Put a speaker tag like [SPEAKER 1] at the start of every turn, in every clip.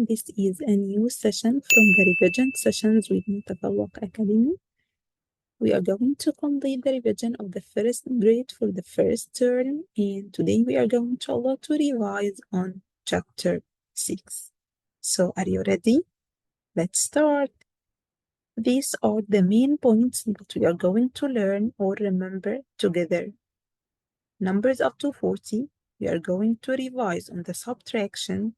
[SPEAKER 1] this is a new session from the revision sessions with نتفوق Academy. We are going to complete the revision of the first grade for the first term, and today we are going to revise on chapter 6. So are you ready? Let's start. These are the main points that we are going to learn or remember together. Numbers up to 40, we are going to revise on the subtraction,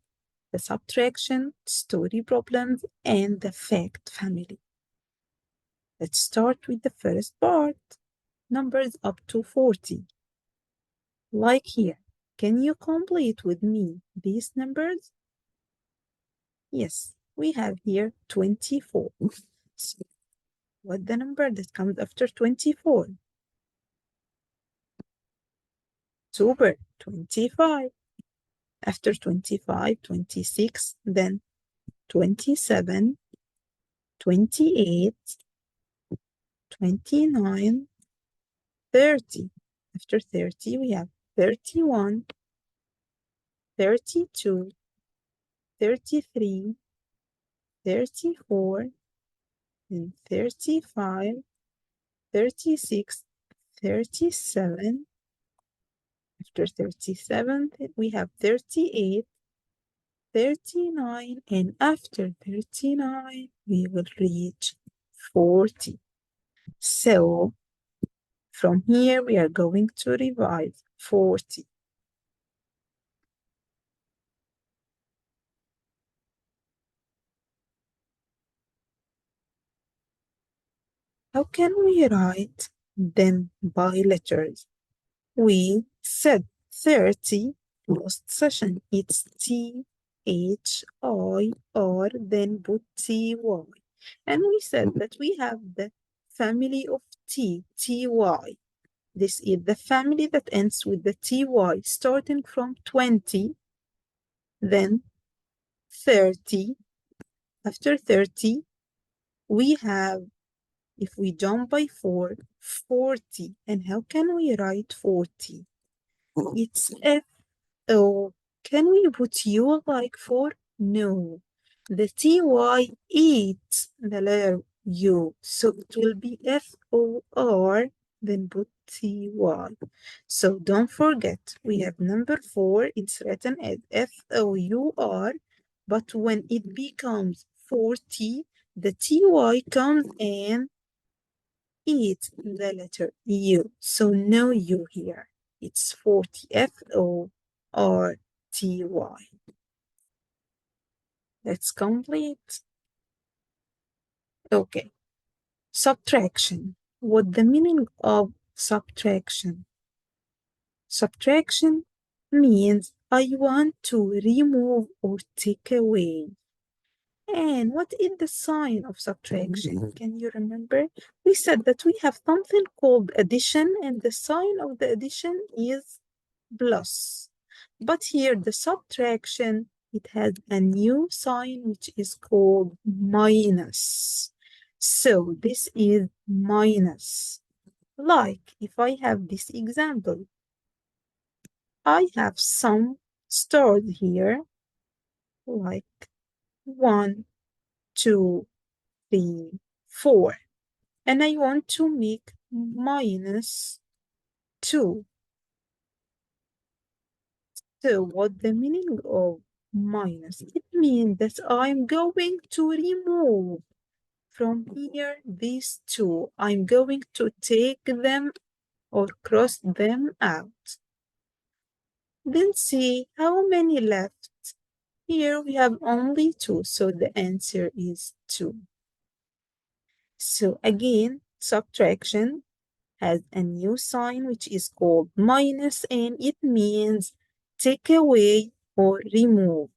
[SPEAKER 1] story problems, and the fact family. Let's start with the first part, numbers up to 40. Like here, can you complete with me these numbers? Yes, we have here 24. So what's the number that comes after 24? Super, 25. After 25, 26, then 27, 28, 29, 30. After 30, we have 31, 32, 33, 34, and 35, 36, 37. After 37, we have 38, 39, and after 39, we will reach 40. So, from here, we are going to revise 40. How can we write them by letters? We said 30 last session. It's T-H-I-R, then put T-Y. And we said that we have the family of T-Y. This is the family that ends with the T-Y, starting from 20, then 30. After 30, we have, if we jump by 4, 40. And how can we write 40? It's F-O. Can we put U like 4? No. The T-Y eats the letter U. So it will be F-O-R, then put T-Y. So don't forget, we have number 4. It's written as F-O-U-R. But when it becomes 40, the T-Y comes and eats the letter U. So no U here. It's 40. F-O-R-T-Y. Let's complete. Okay. Subtraction. What the meaning of subtraction? Subtraction means I want to remove or take away. And what is the sign of subtraction? Can you remember? We said that we have something called addition, and the sign of the addition is plus. But here, the subtraction, it has a new sign which is called minus. So this is minus. Like if I have this example, I have some stars here, like 1, 2, 3, 4. And I want to make minus 2. So what the meaning of minus? It means that I'm going to remove from here these 2. I'm going to take them or cross them out. Then see how many left. Here we have only 2, so the answer is 2. So again, subtraction has a new sign which is called minus, and it means take away or remove.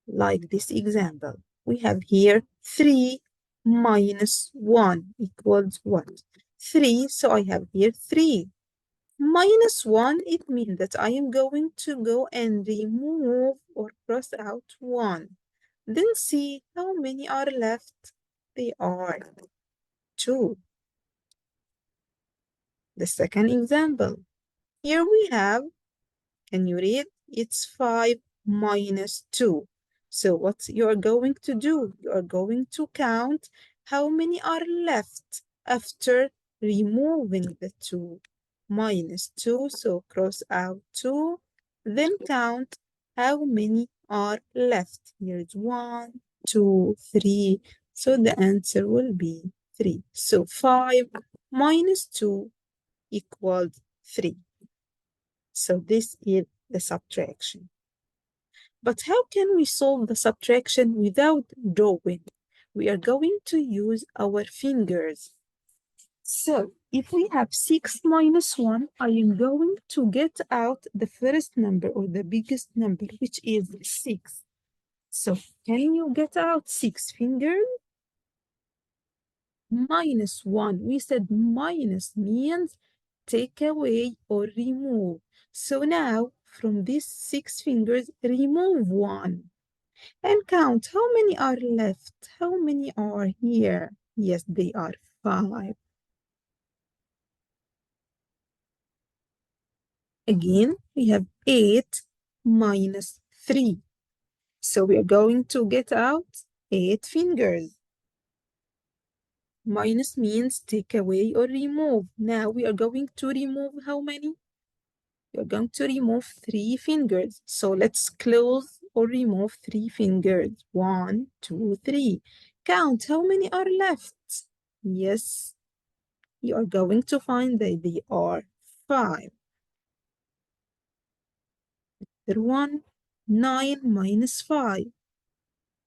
[SPEAKER 1] Like this example, we have here 3 minus 1 equals what? 3, so I have here 3. Minus 1, it means that I am going to go and remove or cross out 1. Then see how many are left. They are 2. The second example. Here we have, can you read? It's 5 minus 2. So what you are going to do? You are going to count how many are left after removing the 2. -2, so cross out 2, then count how many are left. Here's 1, 2, 3. So the answer will be 3. So 5 minus 2 equals 3. So this is the subtraction. But how can we solve the subtraction without drawing? We are going to use our fingers. So if we have 6 minus 1, I am going to get out the first number or the biggest number, which is 6. So can you get out 6 fingers? -1. We said minus means take away or remove. So now from these 6 fingers, remove 1 and count how many are left. How many are here? Yes, they are 5. Again, we have 8 minus 3. So we are going to get out 8 fingers. Minus means take away or remove. Now we are going to remove how many? You're going to remove 3 fingers. So let's close or remove 3 fingers. 1, 2, 3. Count how many are left. Yes, you are going to find that they are 5. There 1, 9 minus 5.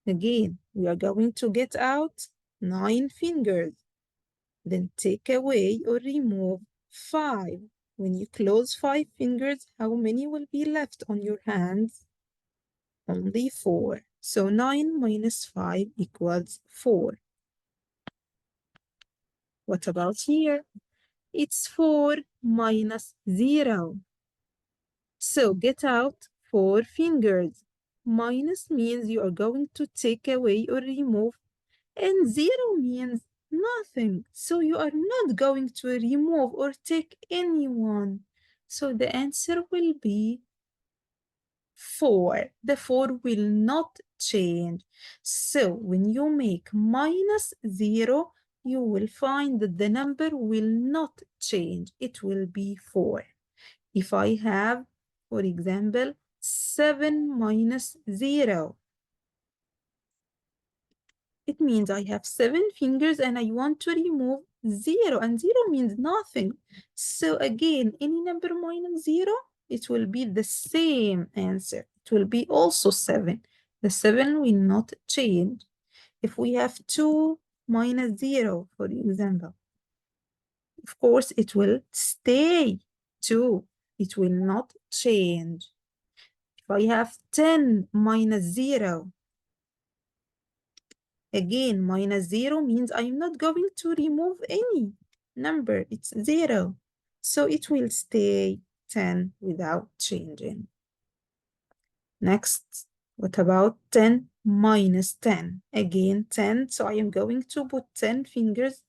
[SPEAKER 1] Again, we are going to get out 9 fingers. Then take away or remove 5. When you close 5 fingers, how many will be left on your hands? Only 4. So 9 minus 5 equals 4. What about here? It's 4 minus 0. So get out 4 fingers. Minus means you are going to take away or remove, and 0 means nothing. So you are not going to remove or take any one. So the answer will be 4. The 4 will not change. So when you make -0, you will find that the number will not change. It will be 4. If I have, for example, 7 minus 0, it means I have 7 fingers and I want to remove 0, and 0 means nothing. So again, any number minus 0, it will be the same answer. It will be also 7. The 7 will not change. If we have 2 minus 0, for example, of course, it will stay 2. It will not change. If I have 10 minus 0, again, -0 means I'm not going to remove any number. It's 0. So it will stay 10 without changing. Next, what about 10 minus 10? Again, 10. So I am going to put 10 fingers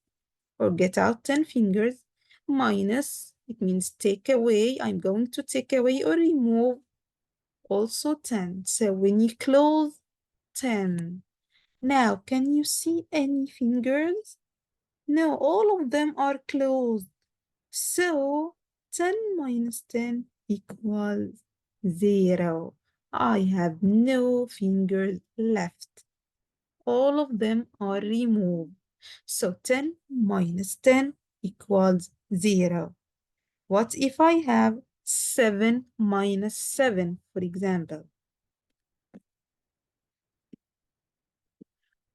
[SPEAKER 1] or get out 10 fingers. Minus, it means take away. I'm going to take away or remove also 10. So when you close 10, now, can you see any fingers? No, all of them are closed. So 10 minus 10 equals 0. I have no fingers left. All of them are removed. So 10 minus 10 equals 0. What if I have 7 minus 7, for example?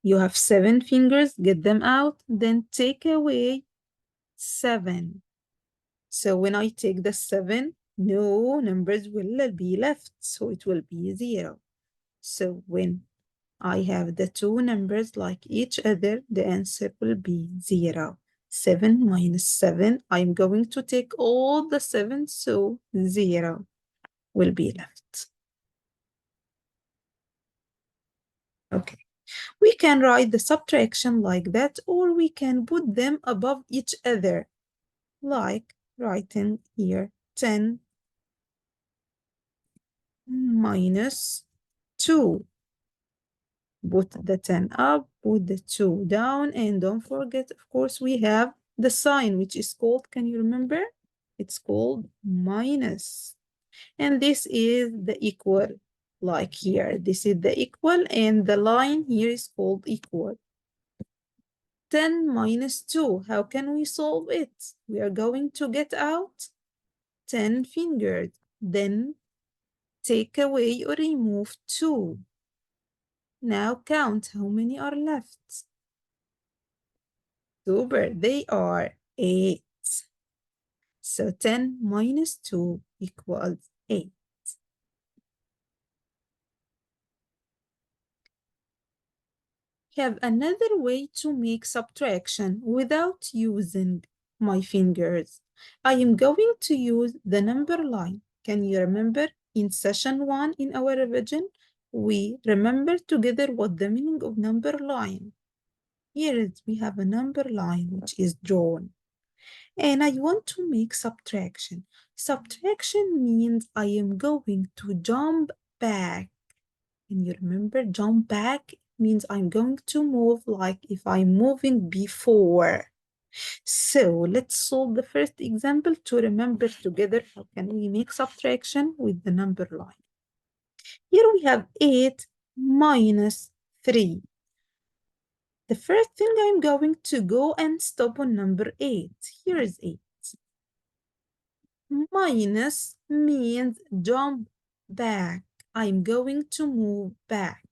[SPEAKER 1] You have 7 fingers, get them out, then take away 7. So when I take the 7, no numbers will be left, so it will be 0. So when I have the 2 numbers like each other, the answer will be 0. 7 minus 7, I'm going to take all the 7, so 0 will be left. Okay. We can write the subtraction like that, or we can put them above each other, like writing here 10 minus 2. Put the 10 up, put the 2 down, and don't forget, of course, we have the sign, which is called, can you remember? It's called minus. And this is the equal, like here. This is the equal, and the line here is called equal. 10 minus 2, how can we solve it? We are going to get out 10 fingers. Then take away or remove 2. Now count how many are left. Super, they are 8. So 10 minus 2 equals 8. Have another way to make subtraction without using my fingers. I am going to use the number line. Can you remember in session 1 in our revision, we remember together what the meaning of number line. Here we have a number line which is drawn. And I want to make subtraction. Subtraction means I am going to jump back. And you remember jump back means I'm going to move like if I'm moving before. So let's solve the first example to remember together how can we make subtraction with the number line. Here we have 8 minus 3. The first thing I'm going to go and stop on number 8. Here is 8. Minus means jump back. I'm going to move back.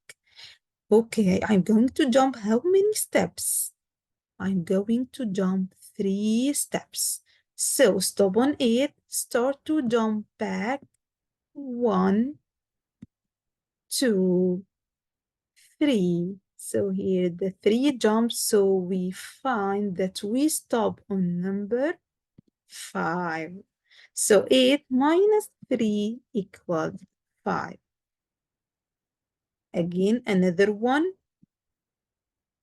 [SPEAKER 1] Okay, I'm going to jump how many steps? I'm going to jump 3 steps. So stop on 8, start to jump back. 1, 2, 3. So here the 3 jumps, so we find that we stop on number 5. So 8 minus 3 equals 5. Again, another one.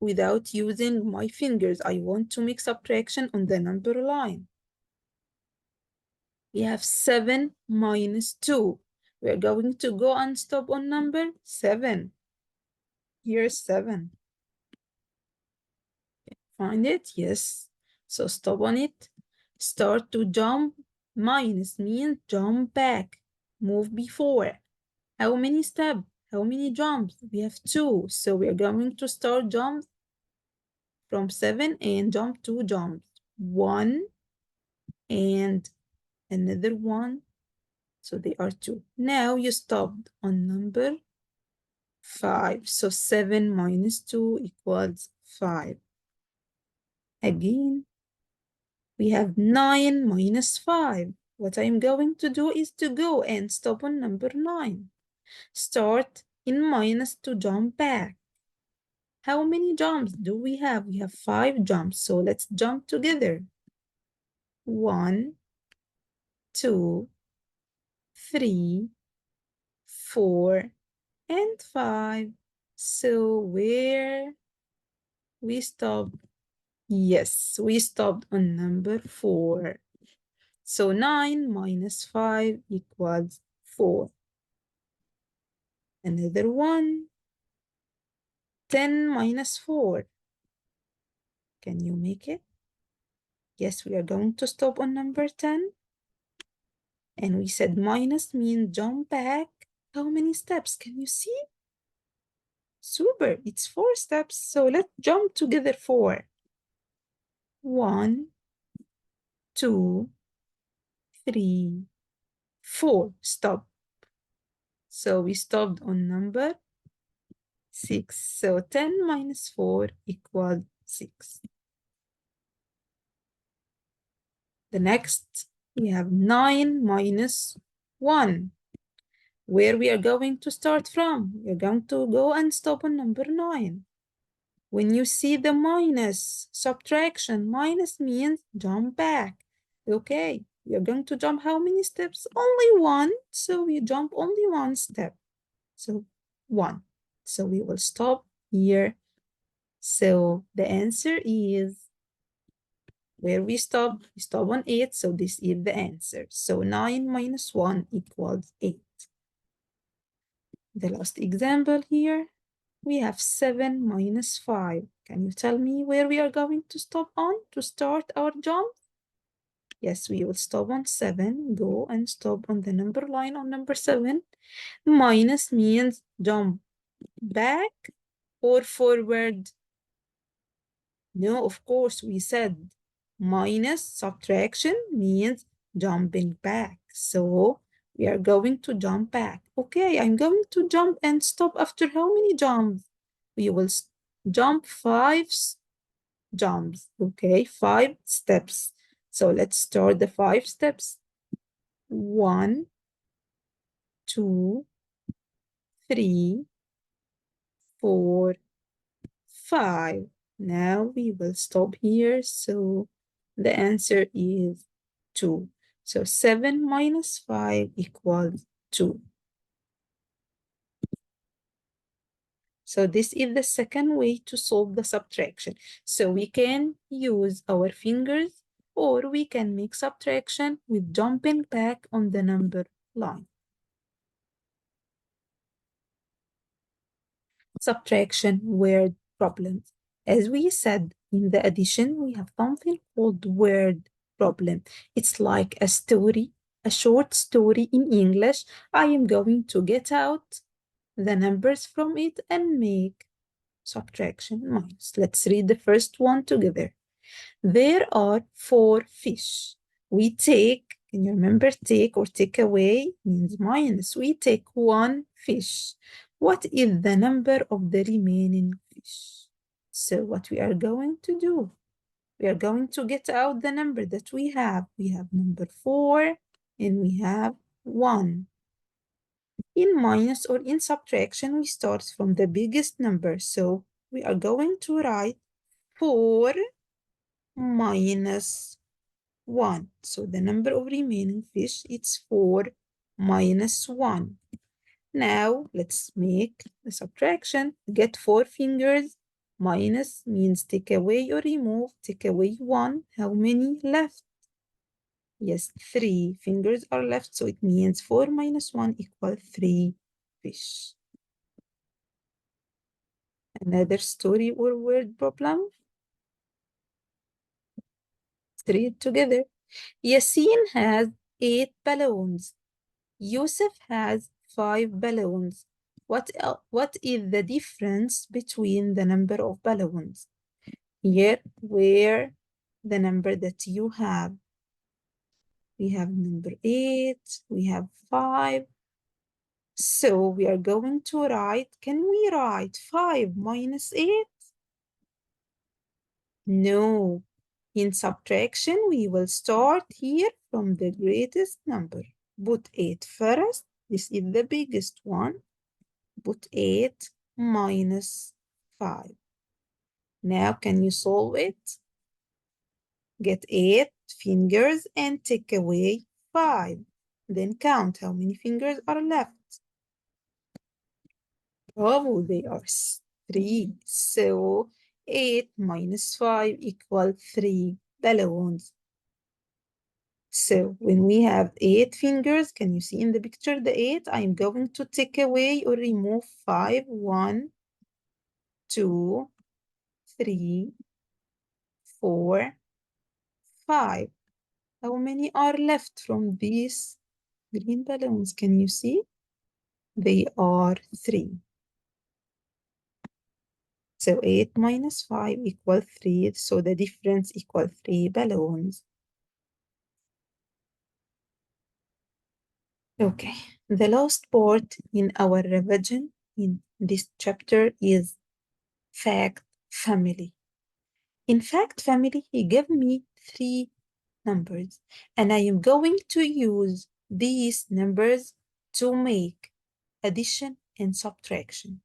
[SPEAKER 1] Without using my fingers, I want to make subtraction on the number line. We have 7 minus 2. We're going to go and stop on number 7. Here's 7. Find it? Yes. So stop on it. Start to jump. Minus means jump back. Move before. How many steps? How many jumps? We have 2. So we're going to start jump from 7 and jump 2 jumps. 1 and another 1. So they are 2. Now you stopped on number 5. So 7 minus 2 equals 5. Again, we have 9 minus 5. What I'm going to do is to go and stop on number 9. Start in minus to jump back. How many jumps do we have? We have 5 jumps. So let's jump together. 1, 2, 3, 4, and 5. So where we stopped? Yes, we stopped on number 4. So 9 minus 5 equals 4. Another one. 10 minus 4. Can you make it? Yes, we are going to stop on number 10. And we said minus means jump back. How many steps? Can you see? Super, it's 4 steps. So let's jump together 4. 1, 2, 3, 4. Stop. So we stopped on number 6. So 10 minus 4 equals 6. The next, we have 9 minus 1. Where we are going to start from? We are going to go and stop on number 9. When you see the minus, subtraction, minus means jump back. Okay, we are going to jump how many steps? Only 1. So we jump only 1 step. So 1. So we will stop here. So the answer is where we stop on 8. So this is the answer. So 9 minus 1 equals 8. The last example here. We have 7 minus 5. Can you tell me where we are going to stop on to start our jump? Yes, we will stop on 7. Go and stop on the number line on number 7. Minus means jump back or forward. No, of course, we said minus subtraction means jumping back. So we are going to jump back. Okay, I'm going to jump and stop after how many jumps? We will jump 5 jumps. Okay, 5 steps. So let's start the 5 steps. 1, 2, 3, 4, 5. Now we will stop here. So the answer is 2. So 7 minus 5 equals 2. So this is the second way to solve the subtraction. So we can use our fingers or we can make subtraction with jumping back on the number line. Subtraction word problems. As we said in the addition, we have something called word problem. It's like a story, a short story in English. I am going to get out the numbers from it and make subtraction minus. Let's read the first one together. There are 4 fish. We take, can you remember take or take away means minus. We take 1 fish. What is the number of the remaining fish? So what we are going to do, we are going to get out the number that we have. We have number 4 and we have 1. In minus or in subtraction, we start from the biggest number. So we are going to write 4 minus 1. So the number of remaining fish is 4 minus 1. Now let's make the subtraction. Get 4 fingers. Minus means take away or remove. Take away 1. How many left? Yes, 3 fingers are left. So it means 4 minus 1 equals 3 fish. Another story or word problem. Let's read together. Yasin has 8 balloons. Yusuf has 5 balloons. What is the difference between the number of balloons? Here, where the number that you have. We have number 8, we have 5. So we are going to write, can we write 5 minus 8? No. In subtraction, we will start here from the greatest number. Put 8 first. This is the biggest one. Put 8 minus 5. Now, can you solve it? Get 8 fingers and take away 5. Then count how many fingers are left. Bravo, they are 3. So 8 minus 5 equals 3 balloons. So when we have 8 fingers, can you see in the picture the 8? I'm going to take away or remove 5. 1, 2, 3, 4, 5. How many are left from these green balloons? Can you see? They are 3. So 8 minus 5 equals 3. So the difference equals 3 balloons. Okay, the last part in our revision in this chapter is fact family. In fact family, he gave me 3 numbers, and I am going to use these numbers to make addition and subtraction.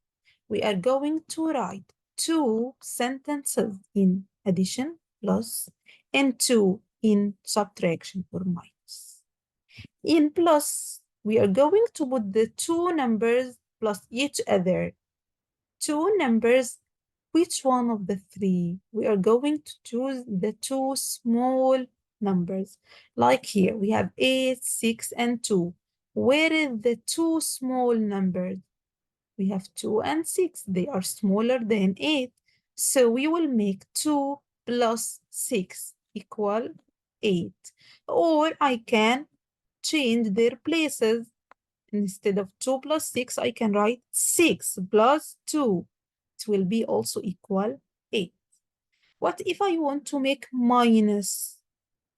[SPEAKER 1] We are going to write 2 sentences in addition plus and 2 in subtraction or minus. In plus, we are going to put the 2 numbers plus each other. 2 numbers, which one of the 3? We are going to choose the 2 small numbers. Like here, we have 8, 6, and 2. Where is the 2 small numbers? We have 2 and 6. They are smaller than 8. So we will make 2 plus 6 equal 8. Or I can change their places. Instead of 2 plus 6, I can write 6 plus 2. It will be also equal 8. What if I want to make minus?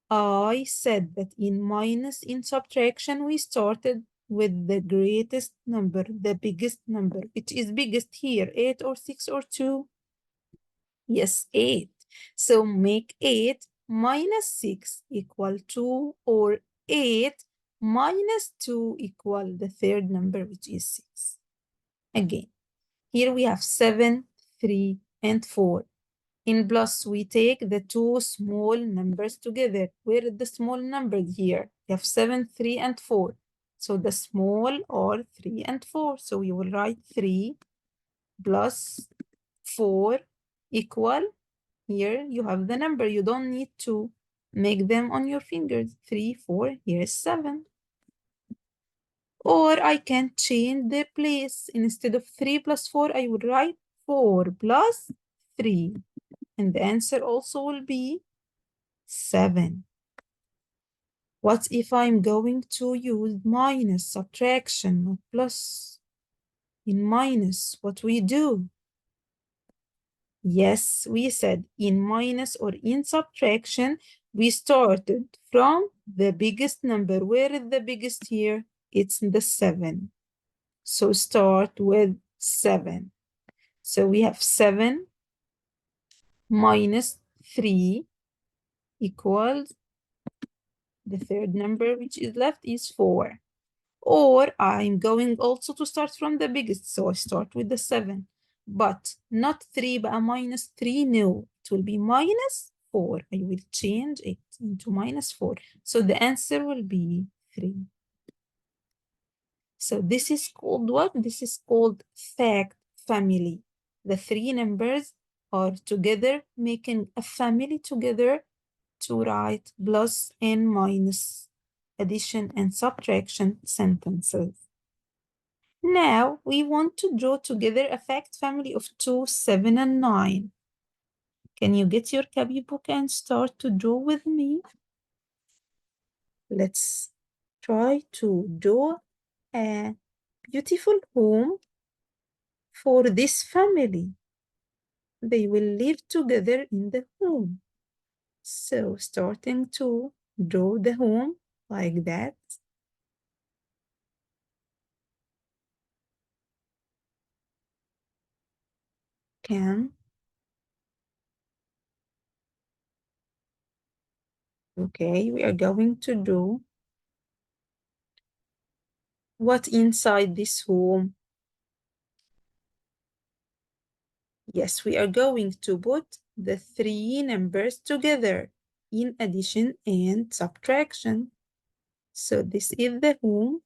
[SPEAKER 1] I said that in subtraction, we started with the greatest number, the biggest number. Which is biggest here, 8 or 6 or 2? Yes, 8. So make 8 minus 6 equal 2, or 8 minus 2 equal the third number, which is 6. Again, here we have 7, 3, and 4. In plus, we take the two small numbers together. Where are the small numbers here? We have 7, 3, and 4. So the small are 3 and 4. So we will write 3 plus 4 equal, here you have the number. You don't need to make them on your fingers. 3, 4, here's 7. Or I can change their place. Instead of 3 plus 4, I would write 4 plus 3. And the answer also will be 7. What if I'm going to use minus, subtraction, not plus? In minus, what we do? Yes, we said in minus or in subtraction, we started from the biggest number. Where is the biggest here? It's the 7. So start with 7. So we have 7 minus 3 equals the third number which is left is 4. Or I'm going also to start from the biggest, so I start with the 7. But not 3, but a minus 3, no. It will be minus 4. I will change it into minus 4. So the answer will be 3. So this is called what? This is called fact family. The three numbers are together, making a family together to write plus and minus, addition and subtraction sentences. Now we want to draw together a fact family of 2, 7, and 9. Can you get your copybook and start to draw with me? Let's try to draw a beautiful home for this family. They will live together in the home. So starting to draw the home like that. Okay, we are going to do what inside this home? Yes, we are going to put the three numbers together in addition and subtraction. So this is the home.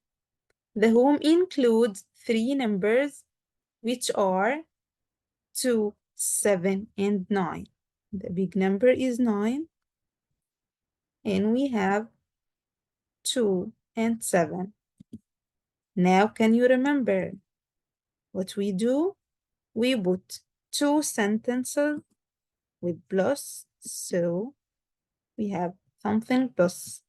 [SPEAKER 1] The home includes three numbers, which are 2, 7, and 9. The big number is 9. And we have 2 and 7. Now, can you remember what we do? We put two sentences with plus, so we have something plus.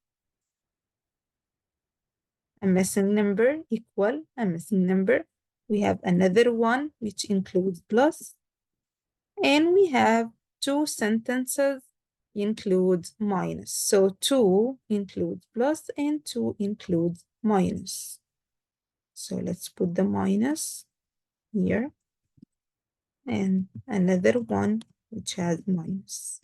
[SPEAKER 1] A missing number equal a missing number. We have another one which includes plus, and we have two sentences includes minus. So 2 includes plus and 2 includes minus. So let's put the minus here and another one which has minus.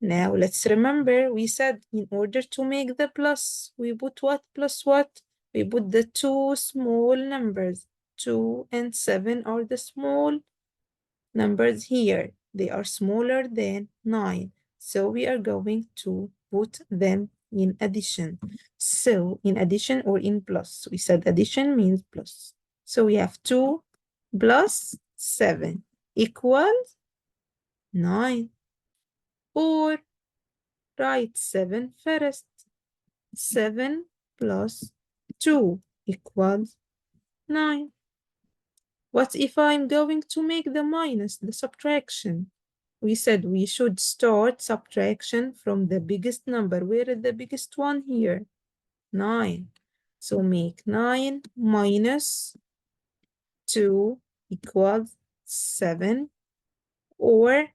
[SPEAKER 1] Now let's remember, we said in order to make the plus, we put what plus what? We put the two small numbers. 2 and 7 are the small numbers here. They are smaller than 9. So we are going to put them in addition. So in addition or in plus, we said addition means plus. So we have 2 plus 7 equals 9. Or write 7 first. 7 plus 2 equals 9. What if I'm going to make the minus, the subtraction? We said we should start subtraction from the biggest number. Where is the biggest one here? 9. So make 9 minus 2 equals 7, or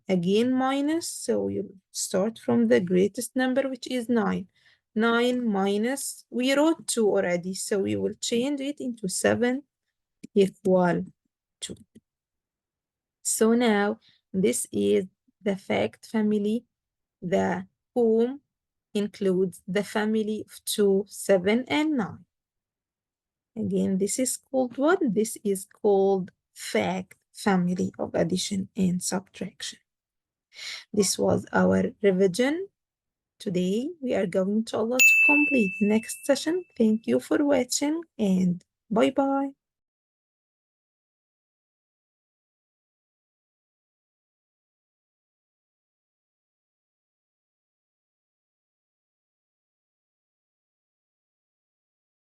[SPEAKER 1] again minus, so you start from the greatest number, which is 9. 9 minus, we wrote 2 already, so we will change it into 7 equal 2. So now this is the fact family, the whom includes the family of 2, 7, and 9. Again, this is called what? This is called fact family of addition and subtraction. This was our revision. Today, we are going to Allah to complete next session. Thank you for watching and bye-bye.